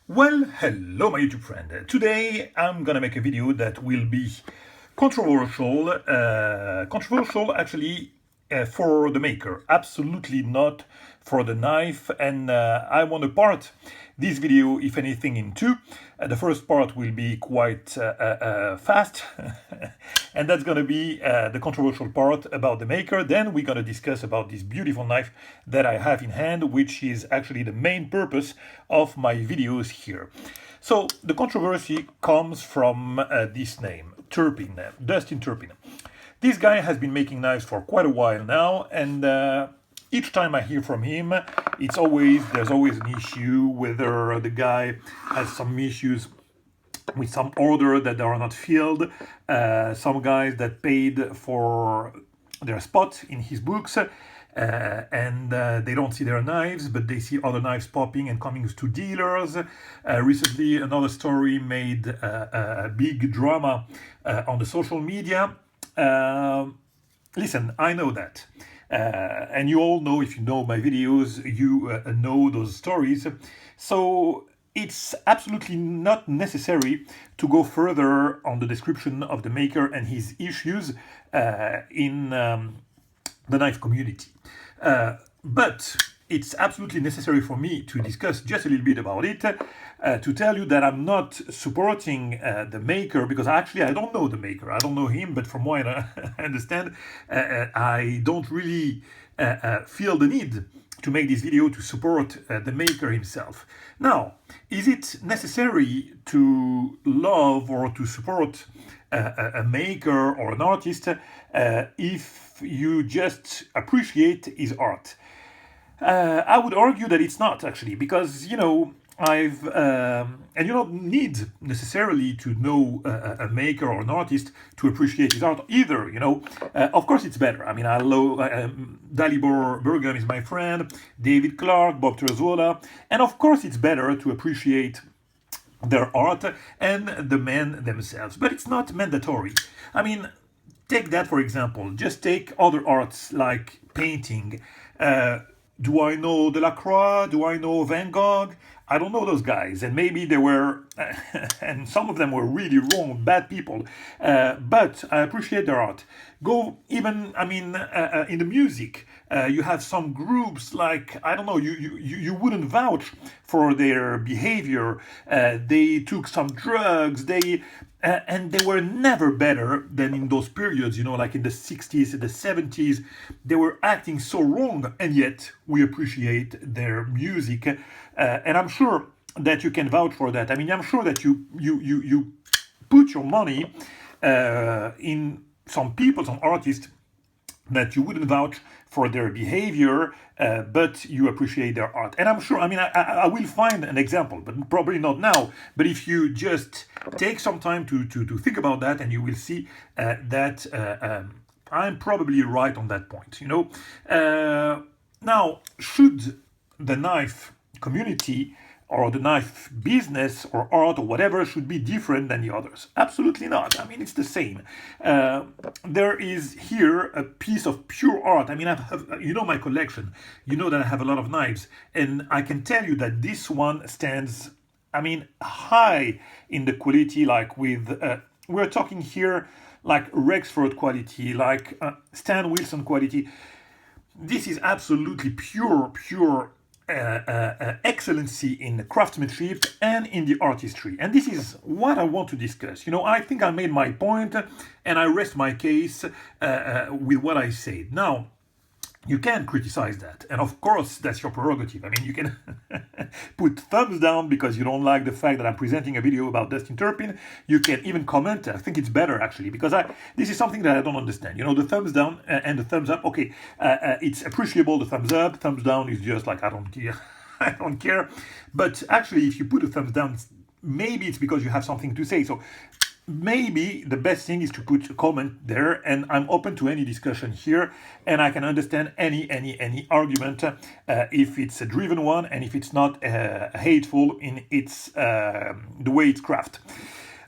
Well, hello my YouTube friend. Today I'm gonna make a video that will be controversial actually for the maker, absolutely not for the knife, and I want to part this video, if anything, in two. The first part will be quite fast, and that's gonna be the controversial part about the maker. Then we're gonna discuss about this beautiful knife that I have in hand, which is actually the main purpose of my videos here. So the controversy comes from this name, Turpin, Dustin Turpin. This guy has been making knives for quite a while now, and each time I hear from him, there's always an issue, whether the guy has some issues with some order that are not filled, some guys that paid for their spot in his books, and they don't see their knives, but they see other knives popping and coming to dealers. Recently, another story made a big drama on the social media. Listen, I know that. And you all know, if you know my videos, you know those stories. So it's absolutely not necessary to go further on the description of the maker and his issues in the knife community. But it's absolutely necessary for me to discuss just a little bit about it, to tell you that I'm not supporting the maker, because actually I don't know the maker, I don't know him, but from what I understand, I don't really feel the need to make this video to support the maker himself. Now, is it necessary to love or to support a maker or an artist if you just appreciate his art? I would argue that it's not, actually, because, you know, and you don't need necessarily to know a maker or an artist to appreciate his art either, you know. Of course it's better. I mean, I love Dalibor Bergam is my friend, David Clark, Bob Terzuola, and of course it's better to appreciate their art and the men themselves, but it's not mandatory. I mean, take that for example, just take other arts like painting. Do I know Delacroix? Do I know Van Gogh? I don't know those guys, and maybe they were, and some of them were really wrong, bad people, but I appreciate their art. Go even, I mean, in the music, you have some groups like, I don't know, you wouldn't vouch for their behavior. They took some drugs, and they were never better than in those periods, you know, like in the 60s, the 70s. They were acting so wrong, and yet we appreciate their music. And I'm sure that you can vouch for that. I mean, I'm sure that you put your money in some people, some artists that you wouldn't vouch for their behavior, but you appreciate their art. And I'm sure, I mean, I will find an example, but probably not now. But if you just take some time to think about that, and you will see that I'm probably right on that point, you know. Now, should the knife community or the knife business or art or whatever should be different than the others? Absolutely not. I mean, it's the same. There is here a piece of pure art. I mean, you know my collection. You know that I have a lot of knives, and I can tell you that this one stands, I mean, high in the quality, like with, we're talking here like Rexford quality, like Stan Wilson quality. This is absolutely pure excellency in craftsmanship and in the artistry, and this is what I want to discuss. You know, I think I made my point, and I rest my case with what I said. Now, you can criticize that, and of course that's your prerogative. I mean, you can put thumbs down because you don't like the fact that I'm presenting a video about Dustin Turpin. You can even comment. I think it's better, actually, because this is something that I don't understand. You know, the thumbs down and the thumbs up, okay, it's appreciable. The thumbs up, thumbs down is just like, I don't care. I don't care. But actually, if you put a thumbs down, maybe it's because you have something to say. So maybe the best thing is to put a comment there, and I'm open to any discussion here, and I can understand any argument if it's a driven one, and if it's not hateful in its the way it's crafted.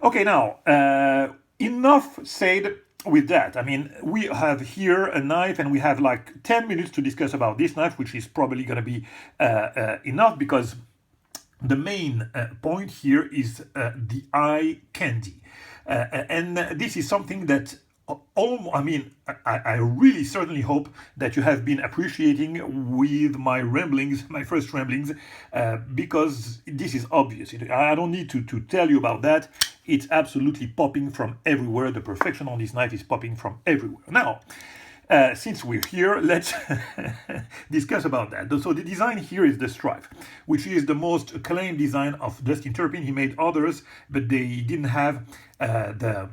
Okay, now enough said with that. I mean, we have here a knife, and we have like 10 minutes to discuss about this knife, which is probably going to be enough, because the main point here is the eye candy. And this is something that I mean, I really certainly hope that you have been appreciating with my ramblings, my first ramblings, because this is obvious. I don't need to tell you about that. It's absolutely popping from everywhere. The perfection on this knife is popping from everywhere. Now, since we're here, let's discuss about that. So the design here is the Strife, which is the most acclaimed design of Dustin Turpin. He made others, but they didn't have the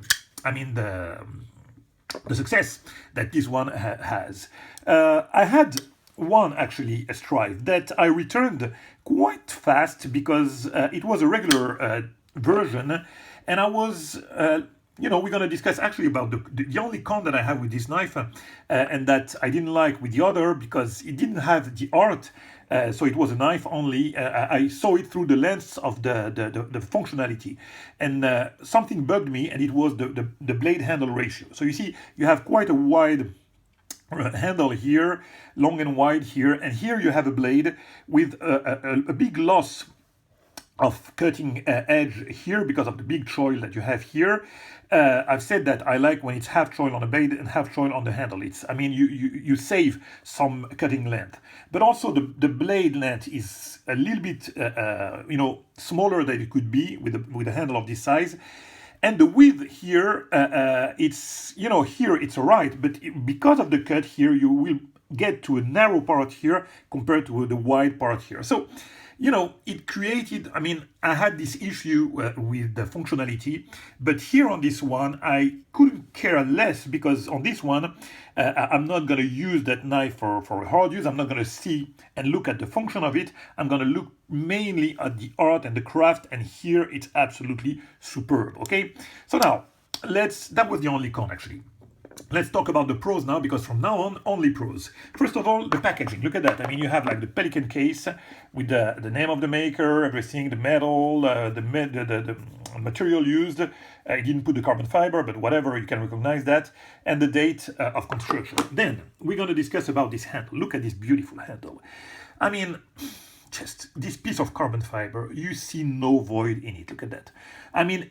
success that this one has. I had one actually, a Strife, that I returned quite fast because it was a regular version, and I was we're going to discuss actually about the only con that I have with this knife, and that I didn't like with the other because it didn't have the art. So it was a knife only. I saw it through the lens of the functionality, and something bugged me, and it was the blade handle ratio. So you see, you have quite a wide handle here, long and wide here, and here you have a blade with a big loss of cutting edge here because of the big choil that you have here. I've said that I like when it's half choil on the blade and half choil on the handle. You save some cutting length, but also the blade length is a little bit smaller than it could be with a handle of this size. And the width here, it's here it's alright, but because of the cut here, you will get to a narrow part here compared to the wide part here. So it created, I had this issue with the functionality, but here on this one, I couldn't care less because on this one, I'm not going to use that knife for hard use. I'm not going to see and look at the function of it. I'm going to look mainly at the art and the craft, and here it's absolutely superb, okay? So now, that was the only con actually. Let's talk about the pros now, because from now on, only pros. First of all, the packaging. Look at that. You have like the pelican case with the name of the maker, everything, the metal, the material used. I didn't put the carbon fiber, but whatever, you can recognize that. And the date of construction. Then, we're going to discuss about this handle. Look at this beautiful handle. Just this piece of carbon fiber, you see no void in it. Look at that.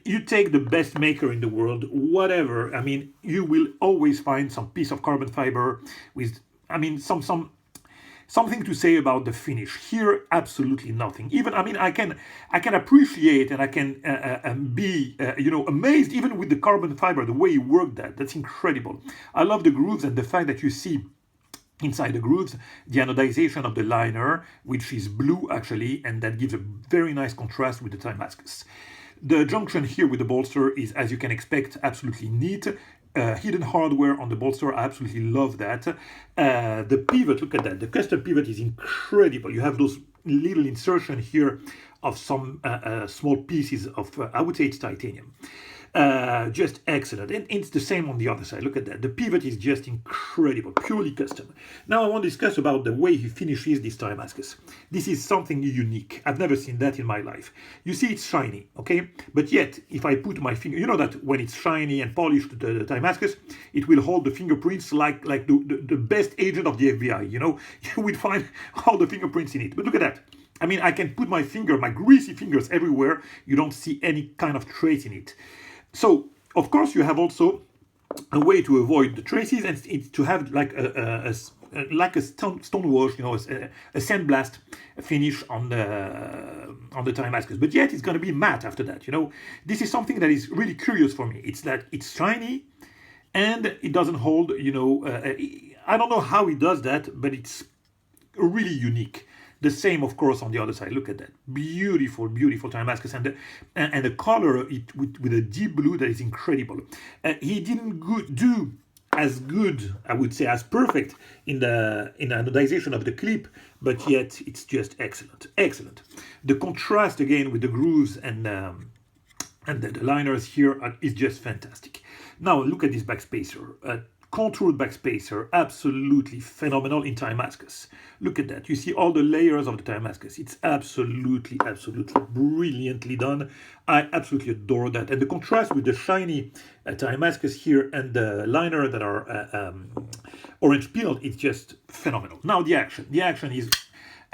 You take the best maker in the world, whatever. You will always find some piece of carbon fiber with, something to say about the finish. Here, absolutely nothing. Even, I can appreciate and I can be, amazed even with the carbon fiber, the way you work that. That's incredible. I love the grooves and the fact that you see inside the grooves the anodization of the liner, which is blue actually, and that gives a very nice contrast with the Damascus. The junction here with the bolster is, as you can expect, absolutely neat. Hidden hardware on the bolster, I absolutely love that. The pivot, look at that. The custom pivot is incredible. You have those little insertion here of some small pieces of, I would say it's titanium. Just excellent. And it's the same on the other side. Look at that. The pivot is just incredible, purely custom. Now I want to discuss about the way he finishes this Damascus. This is something unique. I've never seen that in my life. You see it's shiny, okay? But yet, if I put my finger, you know that when it's shiny and polished, the Damascus, it will hold the fingerprints like the best agent of the FBI, You will find all the fingerprints in it. But look at that. I can put my finger, my greasy fingers everywhere. You don't see any kind of trace in it. So, of course, you have also a way to avoid the traces, and it's to have like a stone wash, a sandblast finish on the Damascus. But yet, it's going to be matte after that. This is something that is really curious for me. It's that it's shiny, and it doesn't hold. I don't know how he does that, but it's really unique. The same, of course, on the other side. Look at that. Beautiful, beautiful Damascus. And the color with a deep blue that is incredible. He didn't do as good, I would say, as perfect in the anodization of the clip, but yet it's just excellent. Excellent. The contrast, again, with the grooves and the liners here is just fantastic. Now, look at this backspacer. Contoured backspacer, absolutely phenomenal in Damascus. Look at that. You see all the layers of the Damascus. It's absolutely, absolutely brilliantly done. I absolutely adore that. And the contrast with the shiny Damascus here and the liner that are orange peeled, it's just phenomenal. Now the action. The action is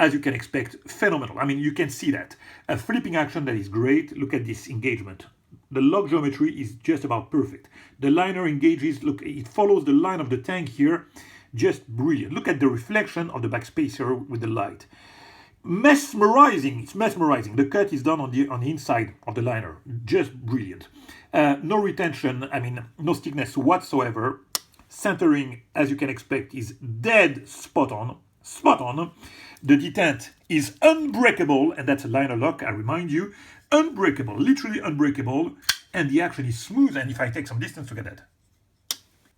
as you can expect, phenomenal. I mean, you can see that. A flipping action that is great. Look at this engagement. The log geometry is just about perfect. The liner engages, look, it follows the line of the tank here. Just brilliant. Look at the reflection of the backspacer with the light. Mesmerizing, it's mesmerizing. The cut is done on the inside of the liner. Just brilliant. No retention, I mean, no stiffness whatsoever. Centering, as you can expect, is dead spot on. Spot on. The detent is unbreakable, and that's a liner lock, I remind you. Unbreakable, literally unbreakable, and the action is smooth. And if I take some distance, look at that.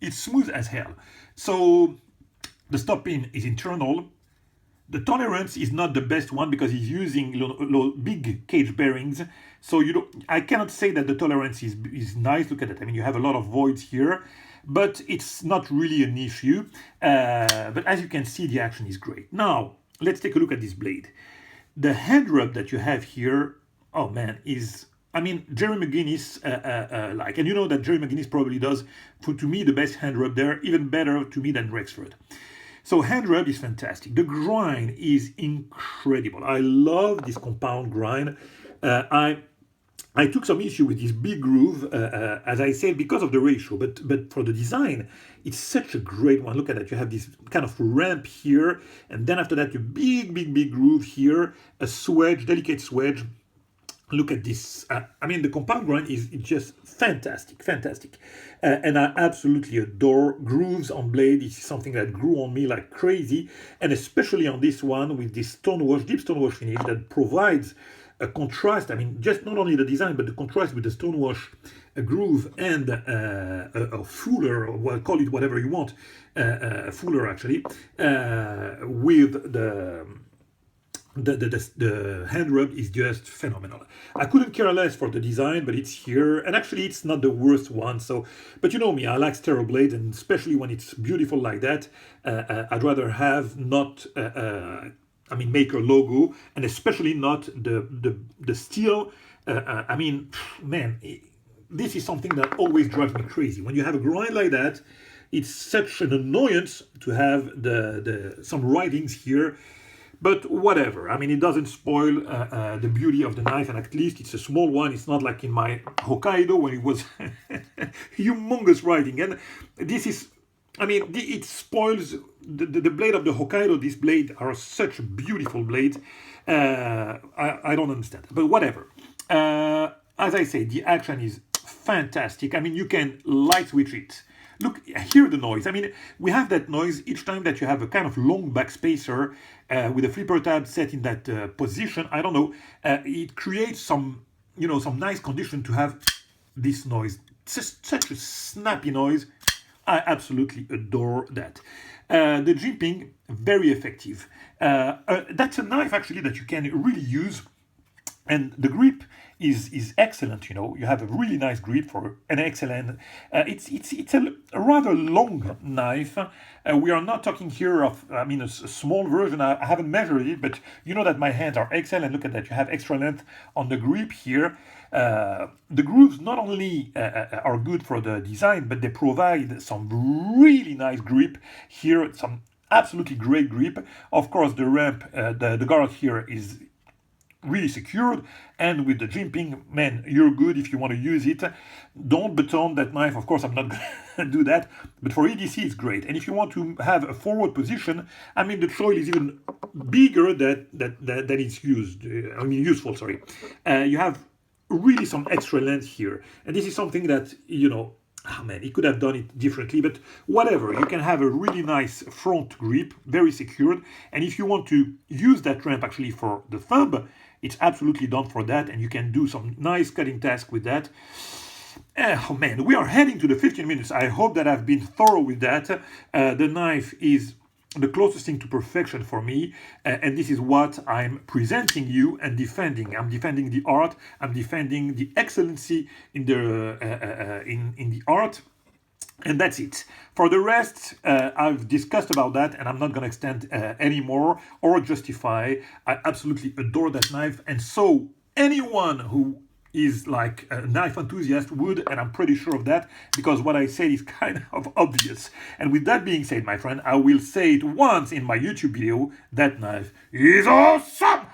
It's smooth as hell. So the stop pin is internal. The tolerance is not the best one because he's using big cage bearings. So I cannot say that the tolerance is nice. Look at that. I mean, you have a lot of voids here, but it's not really an issue. But as you can see, the action is great. Now, let's take a look at this blade. The hand rub that you have here, oh man, is, I mean, Jerry McGuinness, and you know that Jerry McGuinness probably does, to me, the best hand rub there, even better to me than Rexford. So hand rub is fantastic. The grind is incredible. I love this compound grind. I took some issue with this big groove, as I said, because of the ratio, but for the design, it's such a great one. Look at that. You have this kind of ramp here, and then after that, a big groove here, a swedge, delicate swedge. Look at this. I mean, the compound grind is just fantastic. And I absolutely adore grooves on blade. This is something that grew on me like crazy. And especially on this one with this stonewash, deep stonewash finish that provides a contrast. I mean, just not only the design, but the contrast with the stonewash groove and a fuller, or well, call it whatever you want, a fuller actually, with the hand rub is just phenomenal. I couldn't care less for the design, but it's here, and actually it's not the worst one. So, but you know me, I like stereo blades, and especially when it's beautiful like that, I'd rather have not, I mean, Maker logo, and especially not the steel. I mean, man, this is something that always drives me crazy. When you have a grind like that, it's such an annoyance to have some writings here. But whatever, I mean, it doesn't spoil the beauty of the knife, and at least it's a small one. It's not like in my Hokkaido when it was humongous writing. And this is, I mean, it spoils the blade of the Hokkaido. This blade are such beautiful blades. I don't understand, but whatever. As I say, the action is fantastic. I mean, you can light switch it. Look, hear the noise. I mean, we have that noise each time that you have a kind of long backspacer with a flipper tab set in that position. I don't know. It creates some, some nice condition to have this noise. It's just such a snappy noise. I absolutely adore that. The jimping, very effective. That's a knife actually that you can really use. And the grip is excellent. You have a really nice grip for an excellent. It's a rather long knife. We are not talking here of, I mean, a small version. I haven't measured it, but you know that my hands are excellent. Look at that. You have extra length on the grip here. The grooves not only are good for the design, but they provide some really nice grip here. Some absolutely great grip. Of course, the ramp, the guard here is really secured, and with the jimping, man, you're good if you want to use it. Don't baton that knife. Of course, I'm not going to do that, but for EDC, it's great. And if you want to have a forward position, I mean, the choil is even bigger than it's useful. Sorry, you have really some extra length here, and this is something that oh man, he could have done it differently, but whatever. You can have a really nice front grip, very secured. And if you want to use that ramp actually for the thumb, it's absolutely done for that, and you can do some nice cutting task with that. Oh man, we are heading to the 15 minutes. I hope that I've been thorough with that. The knife is the closest thing to perfection for me, and this is what I'm presenting you and defending. I'm defending the art. I'm defending the excellency in the art, and that's it. For the rest, I've discussed about that, and I'm not going to extend anymore or justify. I absolutely adore that knife, and so anyone who is like a knife enthusiast would, and I'm pretty sure of that because what I said is kind of obvious. And with that being said, my friend, I will say it once in my YouTube video: that knife is awesome!